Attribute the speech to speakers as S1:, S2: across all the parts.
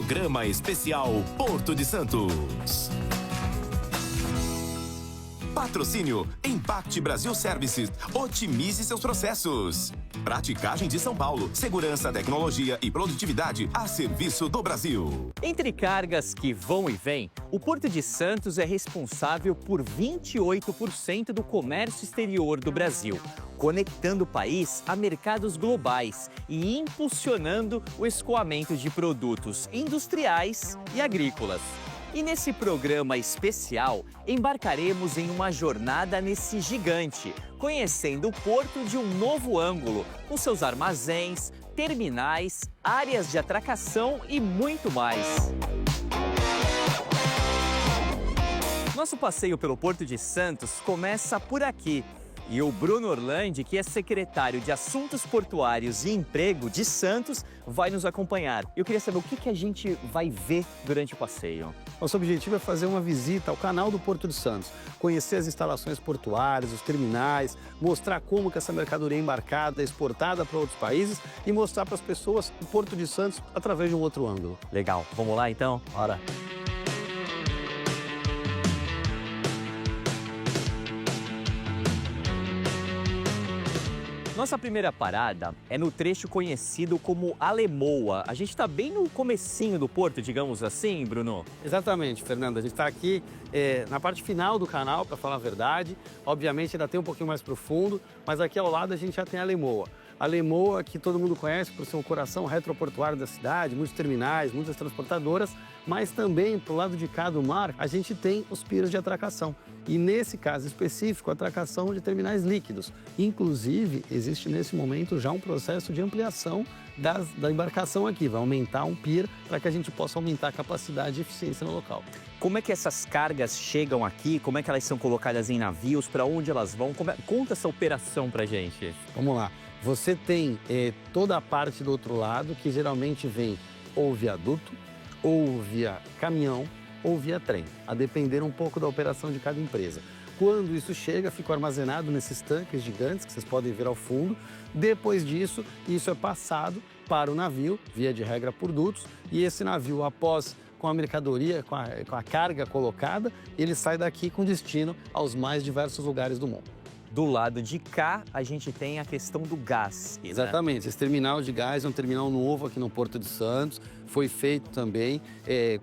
S1: Programa Especial Porto de Santos. Patrocínio Impact Brasil Services. Otimize seus processos. Praticagem de São Paulo. Segurança, tecnologia e produtividade a serviço do Brasil.
S2: Entre cargas que vão e vêm, o Porto de Santos é responsável por 28% do comércio exterior do Brasil, conectando o país a mercados globais e impulsionando o escoamento de produtos industriais e agrícolas. E nesse programa especial, embarcaremos em uma jornada nesse gigante, conhecendo o porto de um novo ângulo, com seus armazéns, terminais, áreas de atracação e muito mais. Nosso passeio pelo Porto de Santos começa por aqui. E o Bruno Orlandi, que é secretário de Assuntos Portuários e Emprego de Santos, vai nos acompanhar. Eu queria saber o que a gente vai ver durante o passeio.
S3: Nosso objetivo é fazer uma visita ao canal do Porto de Santos, conhecer as instalações portuárias, os terminais, mostrar como que essa mercadoria é embarcada, é exportada para outros países e mostrar para as pessoas o Porto de Santos através de um outro ângulo.
S2: Legal, vamos lá então?
S3: Bora!
S2: Nossa primeira parada é no trecho conhecido como Alemoa. A gente está bem no comecinho do porto, digamos assim, Bruno?
S3: Exatamente, Fernando. A gente está aqui na parte final do canal, para falar a verdade. Obviamente ainda tem um pouquinho mais profundo, mas aqui ao lado a gente já tem a Alemoa. A Alemoa, que todo mundo conhece por ser um coração retroportuário da cidade, muitos terminais, muitas transportadoras, mas também, pro lado de cá do mar, a gente tem os piers de atracação. E nesse caso específico, a atracação de terminais líquidos. Inclusive, existe nesse momento já um processo de ampliação da embarcação aqui. Vai aumentar um pier para que a gente possa aumentar a capacidade e eficiência no local.
S2: Como é que essas cargas chegam aqui? Como é que elas são colocadas em navios? Para onde elas vão? Conta essa operação para gente.
S3: Vamos lá. Você tem toda a parte do outro lado, que geralmente vem ou via duto, ou via caminhão, ou via trem, a depender um pouco da operação de cada empresa. Quando isso chega, fica armazenado nesses tanques gigantes que vocês podem ver ao fundo. Depois disso, isso é passado para o navio, via de regra por dutos, e esse navio, após com a mercadoria, com a carga colocada, ele sai daqui com destino aos mais diversos lugares do mundo.
S2: Do lado de cá, a gente tem a questão do gás.
S3: Exatamente. Né? Esse terminal de gás é um terminal novo aqui no Porto de Santos. Foi feito também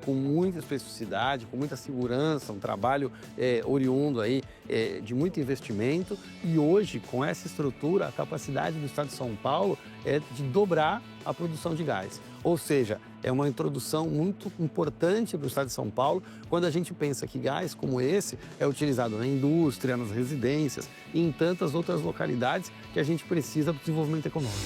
S3: com muita especificidade, com muita segurança, um trabalho oriundo aí, de muito investimento. E hoje, com essa estrutura, a capacidade do Estado de São Paulo é de dobrar a produção de gás. Ou seja, é uma introdução muito importante para o Estado de São Paulo quando a gente pensa que gás como esse é utilizado na indústria, nas residências e em tantas outras localidades que a gente precisa para o desenvolvimento econômico.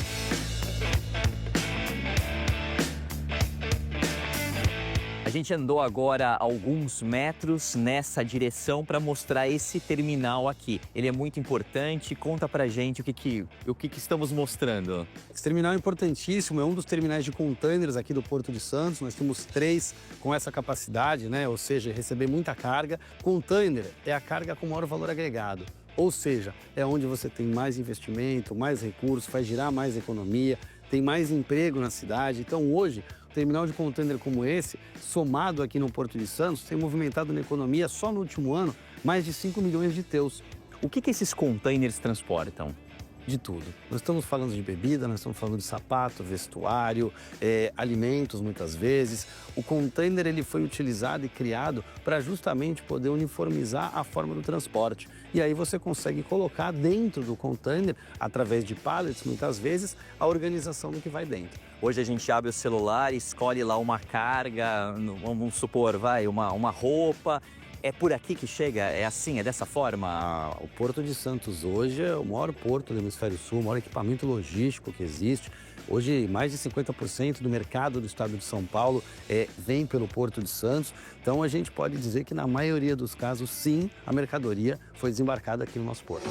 S2: A gente andou agora alguns metros nessa direção para mostrar esse terminal aqui. Ele é muito importante. Conta pra gente o que estamos mostrando.
S3: Esse terminal é importantíssimo, é um dos terminais de containers aqui do Porto de Santos. Nós temos 3 com essa capacidade, né? Ou seja, receber muita carga. Container é a carga com maior valor agregado. Ou seja, é onde você tem mais investimento, mais recursos, faz girar mais economia, tem mais emprego na cidade. Então hoje, terminal de container como esse, somado aqui no Porto de Santos, tem movimentado na economia só no último ano mais de 5 milhões de teus.
S2: O que esses containers transportam?
S3: De tudo. Nós estamos falando de bebida, nós estamos falando de sapato, vestuário, alimentos muitas vezes. O container ele foi utilizado e criado para justamente poder uniformizar a forma do transporte. E aí você consegue colocar dentro do container, através de pallets muitas vezes, a organização do que vai dentro.
S2: Hoje a gente abre o celular, escolhe lá uma carga, vamos supor, uma roupa. É por aqui que chega? É assim? É dessa forma?
S3: O Porto de Santos hoje é o maior porto do Hemisfério Sul, o maior equipamento logístico que existe. Hoje, mais de 50% do mercado do estado de São Paulo vem pelo Porto de Santos. Então, a gente pode dizer que, na maioria dos casos, sim, a mercadoria foi desembarcada aqui no nosso porto.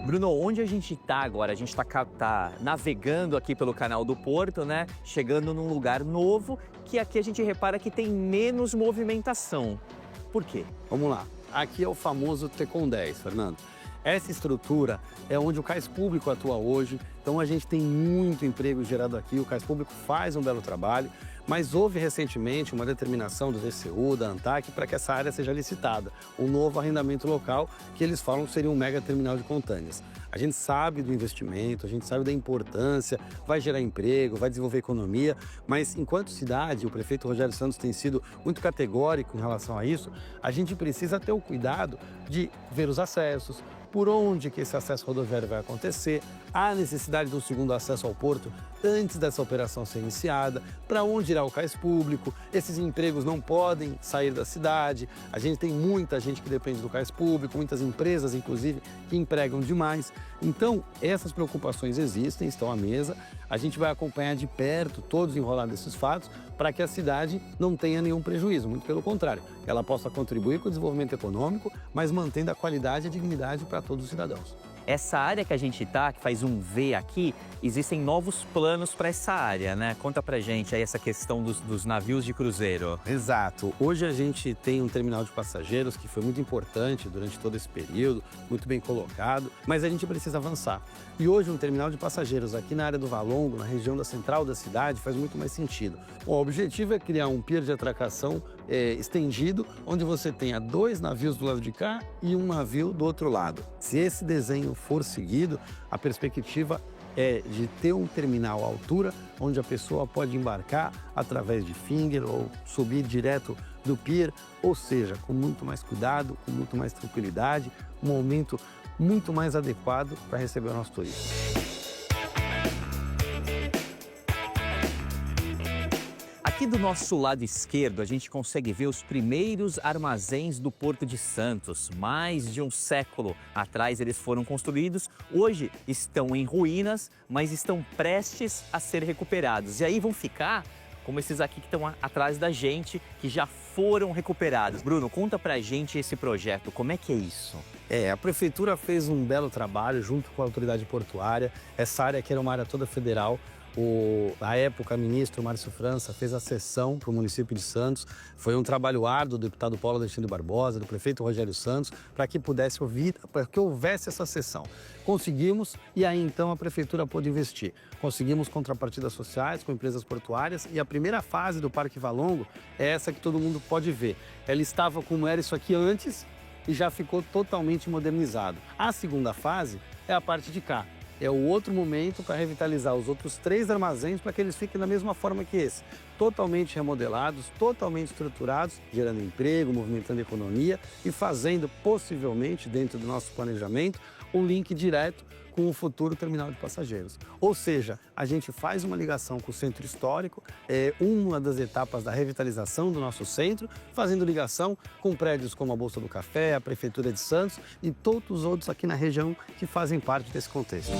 S2: Bruno, onde a gente está agora? A gente tá navegando aqui pelo canal do Porto, né? Chegando num lugar novo, que aqui a gente repara que tem menos movimentação. Por quê?
S3: Vamos lá. Aqui é o famoso Tecon 10, Fernando. Essa estrutura é onde o cais público atua hoje, então a gente tem muito emprego gerado aqui, o cais público faz um belo trabalho, mas houve recentemente uma determinação do DCU, da ANTAC, para que essa área seja licitada, um novo arrendamento local, que eles falam que seria um mega terminal de contâneas. A gente sabe do investimento, a gente sabe da importância, vai gerar emprego, vai desenvolver economia, mas enquanto cidade, o prefeito Rogério Santos tem sido muito categórico em relação a isso, a gente precisa ter o cuidado de ver os acessos, por onde que esse acesso rodoviário vai acontecer, há necessidade de um segundo acesso ao porto antes dessa operação ser iniciada, para onde irá o cais público, esses empregos não podem sair da cidade, a gente tem muita gente que depende do cais público, muitas empresas, inclusive, que empregam demais. Então, essas preocupações existem, estão à mesa, a gente vai acompanhar de perto todos os enrolados desses fatos para que a cidade não tenha nenhum prejuízo, muito pelo contrário, ela possa contribuir com o desenvolvimento econômico, mas mantendo a qualidade e a dignidade para todos os cidadãos.
S2: Essa área que a gente tá, que faz um V aqui, existem novos planos para essa área, né? Conta pra gente aí essa questão dos navios de cruzeiro.
S3: Exato. Hoje a gente tem um terminal de passageiros que foi muito importante durante todo esse período, muito bem colocado, mas a gente precisa avançar. E hoje um terminal de passageiros aqui na área do Valongo, na região da central da cidade, faz muito mais sentido. O objetivo é criar um pier de atracação estendido, onde você tenha 2 navios do lado de cá e um navio do outro lado. Se esse desenho for seguido, a perspectiva é de ter um terminal à altura, onde a pessoa pode embarcar através de finger ou subir direto do pier, ou seja, com muito mais cuidado, com muito mais tranquilidade, um momento muito mais adequado para receber o nosso turista.
S2: Aqui do nosso lado esquerdo, a gente consegue ver os primeiros armazéns do Porto de Santos. Mais de um século atrás eles foram construídos, hoje estão em ruínas, mas estão prestes a ser recuperados. E aí vão ficar como esses aqui que estão atrás da gente, que já foram recuperados. Bruno, conta pra gente esse projeto, como é que é isso?
S3: A prefeitura fez um belo trabalho junto com a autoridade portuária, essa área que era uma área toda federal. Na época, o ministro Márcio França fez a cessão para o município de Santos. Foi um trabalho árduo do deputado Paulo Alexandre Barbosa, do prefeito Rogério Santos, para que houvesse essa cessão. Conseguimos e aí então a prefeitura pôde investir. Conseguimos contrapartidas sociais com empresas portuárias e a primeira fase do Parque Valongo é essa que todo mundo pode ver. Ela estava como era isso aqui antes e já ficou totalmente modernizado. A segunda fase é a parte de cá. É o outro momento para revitalizar os outros 3 armazéns para que eles fiquem da mesma forma que esse. Totalmente remodelados, totalmente estruturados, gerando emprego, movimentando a economia e fazendo, possivelmente, dentro do nosso planejamento, um link direto com o futuro terminal de passageiros. Ou seja, a gente faz uma ligação com o centro histórico, uma das etapas da revitalização do nosso centro, fazendo ligação com prédios como a Bolsa do Café, a Prefeitura de Santos e todos os outros aqui na região que fazem parte desse contexto.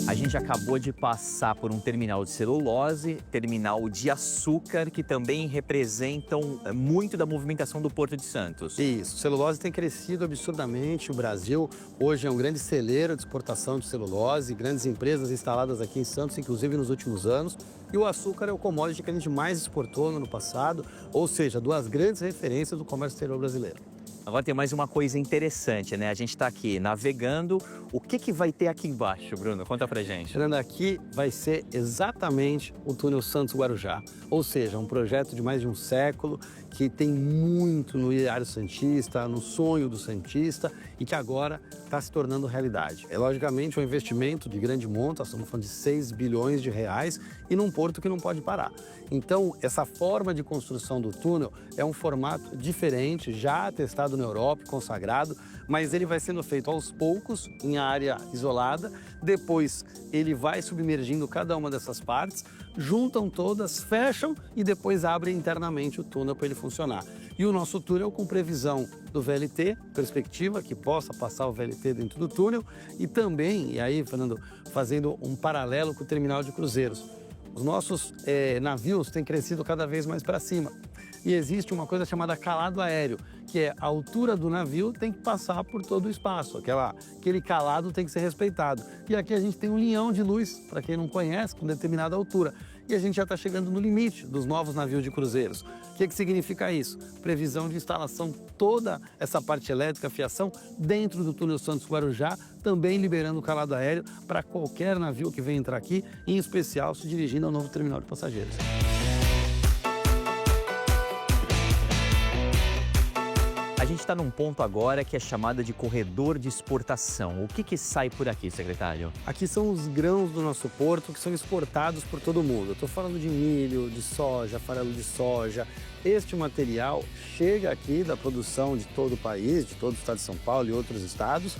S2: A gente acabou de passar por um terminal de celulose, terminal de açúcar, que também representam muito da movimentação do Porto de Santos.
S3: Isso, celulose tem crescido absurdamente. O Brasil hoje é um grande celeiro de exportação de celulose, grandes empresas instaladas aqui em Santos, inclusive nos últimos anos. E o açúcar é o commodity que a gente mais exportou no ano passado, ou seja, 2 grandes referências do comércio exterior brasileiro.
S2: Agora tem mais uma coisa interessante, né? A gente está aqui navegando. O que vai ter aqui embaixo, Bruno? Conta pra gente.
S3: Chegando aqui vai ser exatamente o túnel Santos-Guarujá. Ou seja, um projeto de mais de um século que tem muito no ideário santista, no sonho do santista e que agora está se tornando realidade. É logicamente um investimento de grande monta, estamos falando de 6 bilhões de reais e num porto que não pode parar. Então, essa forma de construção do túnel é um formato diferente, já testado na Europa, consagrado, mas ele vai sendo feito aos poucos, em área isolada, depois ele vai submergindo cada uma dessas partes, juntam todas, fecham e depois abrem internamente o túnel para ele funcionar. E o nosso túnel com previsão do VLT, perspectiva que possa passar o VLT dentro do túnel e também, e aí, Fernando, fazendo um paralelo com o terminal de cruzeiros. Os nossos navios têm crescido cada vez mais para cima. E existe uma coisa chamada calado aéreo, que é a altura do navio tem que passar por todo o espaço. Aquele calado tem que ser respeitado. E aqui a gente tem um linhão de luz, para quem não conhece, com determinada altura. e a gente já está chegando no limite dos novos navios de cruzeiros. O que significa isso? Previsão de instalação toda essa parte elétrica, fiação, dentro do túnel Santos Guarujá, também liberando o calado aéreo para qualquer navio que venha entrar aqui, em especial se dirigindo ao novo terminal de passageiros.
S2: A gente está num ponto agora que é chamada de corredor de exportação. O que sai por aqui, secretário?
S3: Aqui são os grãos do nosso porto que são exportados por todo mundo. Eu estou falando de milho, de soja, farelo de soja. Este material chega aqui da produção de todo o país, de todo o estado de São Paulo e outros estados,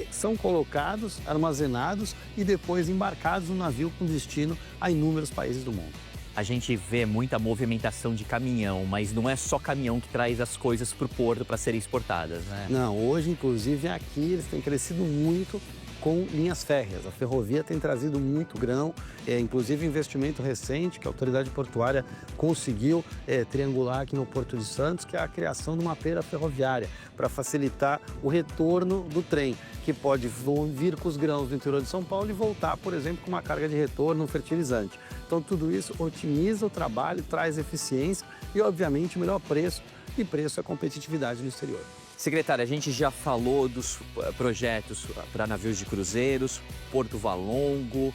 S3: são colocados, armazenados e depois embarcados no navio com destino a inúmeros países do mundo.
S2: A gente vê muita movimentação de caminhão, mas não é só caminhão que traz as coisas para o porto para serem exportadas, né?
S3: Não, hoje, inclusive, aqui eles têm crescido muito com linhas férreas. A ferrovia tem trazido muito grão, inclusive investimento recente que a autoridade portuária conseguiu triangular aqui no Porto de Santos, que é a criação de uma pera ferroviária para facilitar o retorno do trem, que pode vir com os grãos do interior de São Paulo e voltar, por exemplo, com uma carga de retorno, um fertilizante. Então, tudo isso otimiza o trabalho, traz eficiência e, obviamente, o melhor preço, e preço é competitividade no exterior.
S2: Secretário, a gente já falou dos projetos para navios de cruzeiros, Porto Valongo,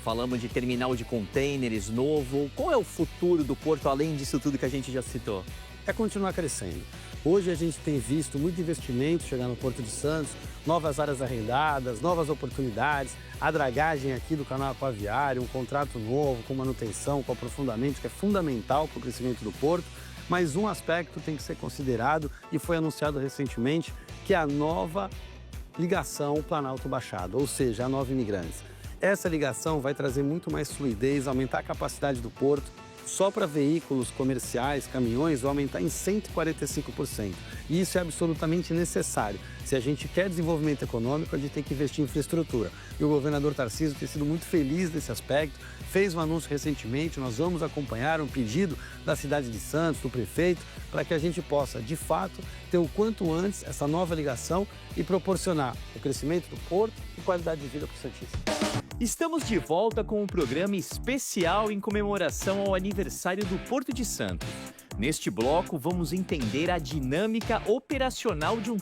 S2: falamos de terminal de contêineres novo. Qual é o futuro do porto, além disso tudo que a gente já citou?
S3: É continuar crescendo. Hoje a gente tem visto muito investimento chegar no Porto de Santos, novas áreas arrendadas, novas oportunidades, a dragagem aqui do canal aquaviário, um contrato novo com manutenção, com aprofundamento, que é fundamental para o crescimento do porto. Mas um aspecto tem que ser considerado e foi anunciado recentemente, que é a nova ligação Planalto-Baixada, ou seja, a Nova Imigrantes. Essa ligação vai trazer muito mais fluidez, aumentar a capacidade do porto. Só para veículos comerciais, caminhões, vai aumentar em 145%. E isso é absolutamente necessário. Se a gente quer desenvolvimento econômico, a gente tem que investir em infraestrutura. E o governador Tarcísio tem sido muito feliz nesse aspecto, fez um anúncio recentemente, nós vamos acompanhar um pedido da cidade de Santos, do prefeito, para que a gente possa, de fato, ter o quanto antes essa nova ligação e proporcionar o crescimento do porto e qualidade de vida para o santista.
S2: Estamos de volta com um programa especial em comemoração ao aniversário do Porto de Santos. Neste bloco, vamos entender a dinâmica operacional de um